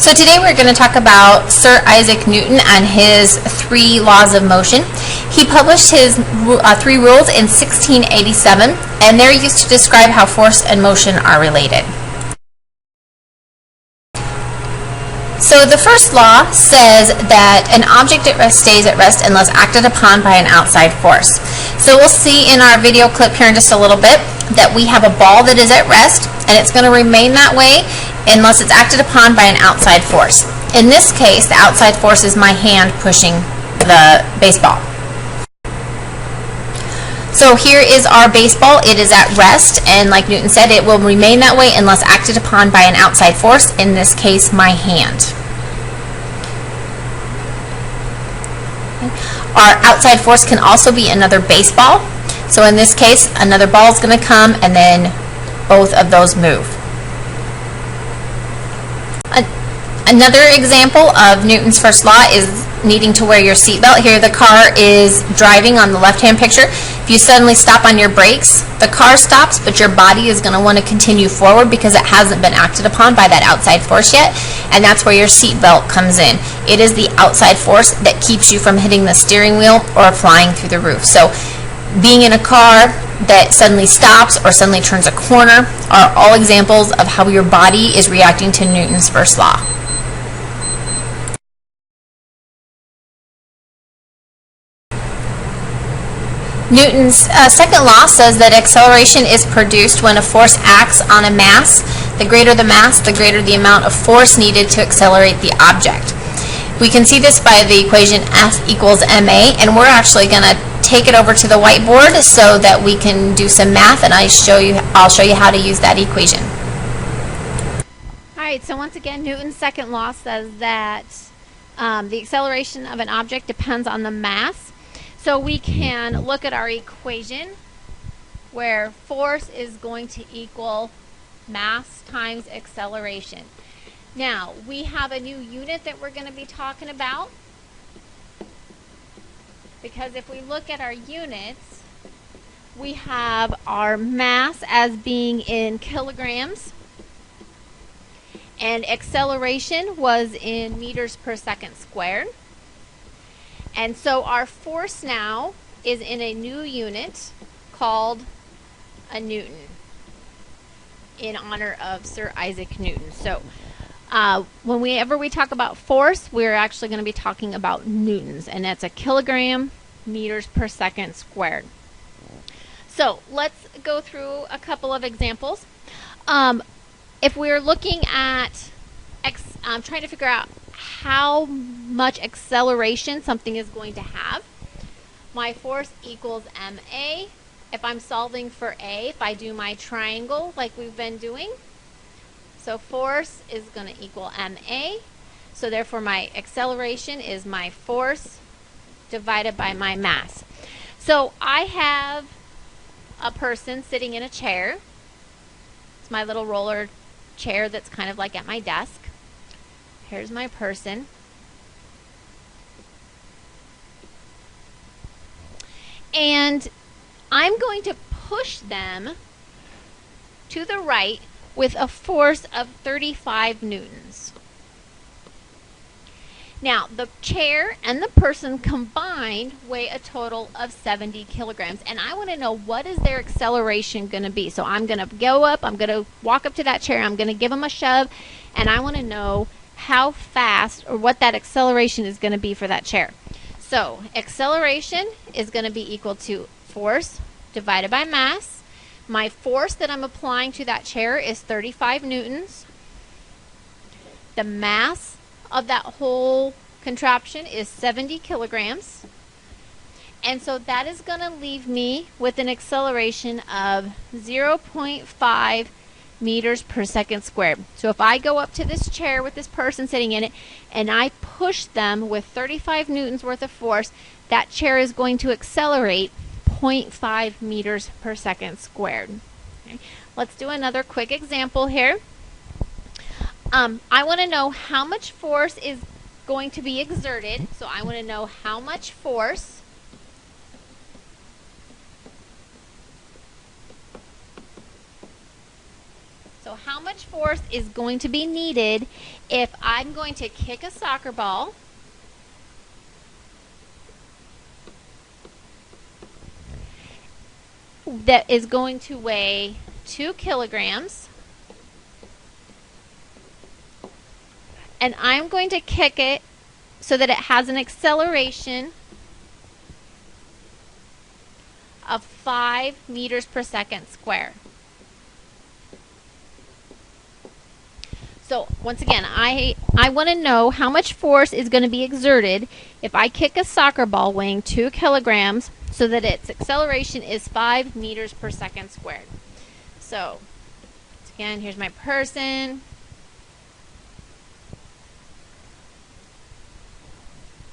So today we're going to talk about Sir Isaac Newton and his 3 laws of motion. He published his 3 rules in 1687, and they're used to describe how force and motion are related. So the first law says that an object at rest stays at rest unless acted upon by an outside force. So we'll see in our video clip here in just a little bit that we have a ball that is at rest, and it's going to remain that way unless it's acted upon by an outside force. In this case, the outside force is my hand pushing the baseball. So here is our baseball. It is at rest, and like Newton said, it will remain that way unless acted upon by an outside force, in this case, my hand. Our outside force can also be another baseball. So in this case, another ball is going to come, and then both of those move. Another example of Newton's first law is needing to wear your seatbelt. Here the car is driving on the left-hand picture. If you suddenly stop on your brakes, the car stops, but your body is going to want to continue forward because it hasn't been acted upon by that outside force yet, and that's where your seatbelt comes in. It is the outside force that keeps you from hitting the steering wheel or flying through the roof. So being in a car that suddenly stops or suddenly turns a corner are all examples of how your body is reacting to Newton's first law. Newton's second law says that acceleration is produced when a force acts on a mass. The greater the mass, the greater the amount of force needed to accelerate the object. We can see this by the equation F equals ma, and we're actually going to take it over to the whiteboard so that we can do some math, and I'll show you how to use that equation. Alright, so once again, Newton's second law says that the acceleration of an object depends on the mass. So we can look at our equation where force is going to equal mass times acceleration. Now, we have a new unit that we're going to be talking about, because if we look at our units, we have our mass as being in kilograms, and acceleration was in meters per second squared. And so our force now is in a new unit called a Newton, in honor of Sir Isaac Newton. So whenever we talk about force, we're actually going to be talking about newtons, and that's a kilogram meters per second squared. So let's go through a couple of examples. If we're looking at trying to figure out how much acceleration something is going to have, my force equals ma. If I'm solving for a, if I do my triangle like we've been doing, so force is going to equal ma, so therefore my acceleration is my force divided by my mass. So I have a person sitting in a chair. It's my little roller chair that's kind of like at my desk. Here's my person. And I'm going to push them to the right with a force of 35 newtons. Now, the chair and the person combined weigh a total of 70 kilograms. And I want to know, what is their acceleration going to be? So I'm going to go up, I'm going to walk up to that chair, I'm going to give them a shove, and I want to know how fast or what that acceleration is going to be for that chair. So acceleration is going to be equal to force divided by mass. My force that I'm applying to that chair is 35 newtons. The mass of that whole contraption is 70 kilograms. And so that is going to leave me with an acceleration of 0.5 meters per second squared. So if I go up to this chair with this person sitting in it and I push them with 35 newtons worth of force, that chair is going to accelerate 0.5 meters per second squared. Okay. Let's do another quick example here. I want to know how much force is going to be exerted. So I want to know how much force So how much force is going to be needed if I'm going to kick a soccer ball that is going to weigh 2 kilograms, and I'm going to kick it so that it has an acceleration of 5 meters per second squared. So once again, I want to know how much force is going to be exerted if I kick a soccer ball weighing 2 kilograms so that its acceleration is 5 meters per second squared. So once again, here's my person.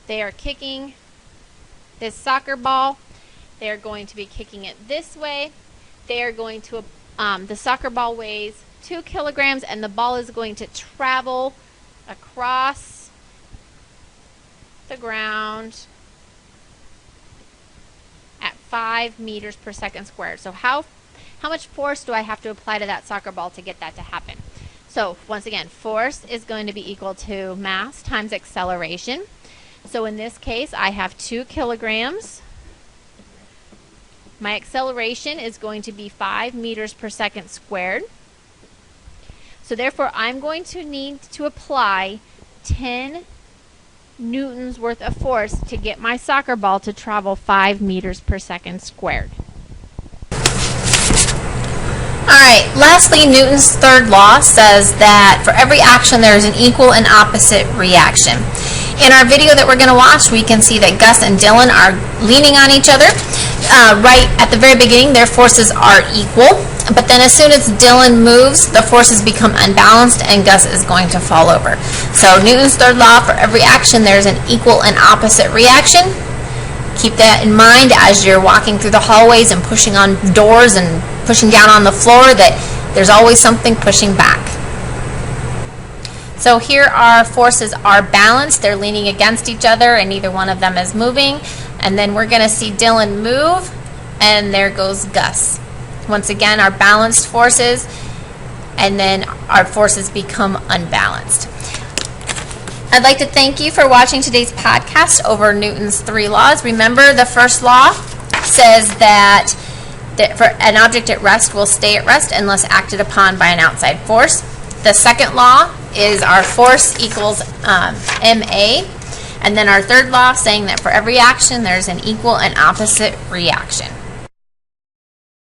They are kicking this soccer ball. They are going to be kicking it this way. They are going to, the soccer ball weighs 2 kilograms and the ball is going to travel across the ground at 5 meters per second squared. So how much force do I have to apply to that soccer ball to get that to happen? So once again, force is going to be equal to mass times acceleration. So in this case, I have 2 kilograms. My acceleration is going to be 5 meters per second squared. So therefore, I'm going to need to apply 10 newtons worth of force to get my soccer ball to travel 5 meters per second squared. Alright, lastly, Newton's third law says that for every action there is an equal and opposite reaction. In our video that we're going to watch, we can see that Gus and Dylan are leaning on each other. Right at the very beginning, their forces are equal, but then as soon as Dylan moves, the forces become unbalanced and Gus is going to fall over. So Newton's third law, for every action there's an equal and opposite reaction. Keep that in mind as you're walking through the hallways and pushing on doors and pushing down on the floor, that there's always something pushing back. So here our forces are balanced. They're leaning against each other and neither one of them is moving. And then we're going to see Dylan move, and there goes Gus. Once again, our balanced forces, and then our forces become unbalanced. I'd like to thank you for watching today's podcast over Newton's 3 laws. Remember, the first law says that for an object at rest will stay at rest unless acted upon by an outside force. The second law is our force equals ma. And then our third law saying that for every action there's an equal and opposite reaction.